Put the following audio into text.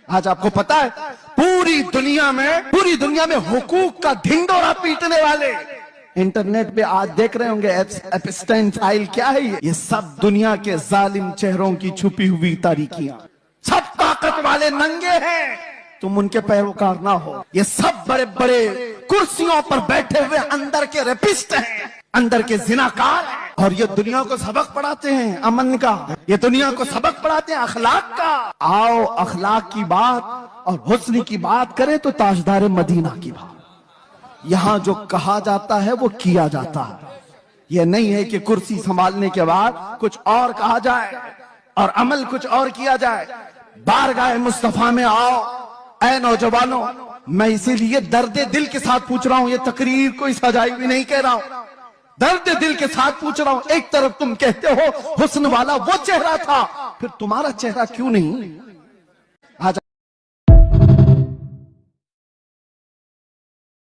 آج آپ کو پتا ہے پوری دنیا میں حقوق کا ڈھنڈورا پیٹنے والے انٹرنیٹ پہ آج دیکھ رہے ہوں گے ایپسٹائن فائل کیا ہے یہ سب دنیا کے ظالم چہروں کی چھپی ہوئی تاریکیاں، سب طاقت والے ننگے ہیں، تم ان کے پیروکار نہ ہو۔ یہ سب بڑے بڑے کرسیوں پر بیٹھے ہوئے اندر کے ریپسٹ ہیں، اندر کے زناکار ہیں، اور یہ دنیا کو سبق پڑھاتے ہیں امن کا، یہ دنیا کو سبق پڑھاتے ہیں اخلاق کا۔ آؤ اخلاق کی بات اور حسن کی بات کریں تو تاجدار مدینہ کی بات، یہاں جو کہا جاتا ہے وہ کیا جاتا ہے۔ یہ نہیں ہے کہ کرسی سنبھالنے کے بعد کچھ اور کہا جائے اور عمل کچھ اور کیا جائے۔ بارگاہ مصطفیٰ میں آؤ اے نوجوانوں، میں اسی لیے درد دل کے ساتھ پوچھ رہا ہوں، یہ تقریر کوئی سجائی بھی نہیں کہہ رہا ہوں، درد دل کے ساتھ پوچھ رہا ہوں۔ ایک طرف تم کہتے ہو حسن والا وہ چہرہ تھا، پھر تمہارا چہرہ کیوں نہیں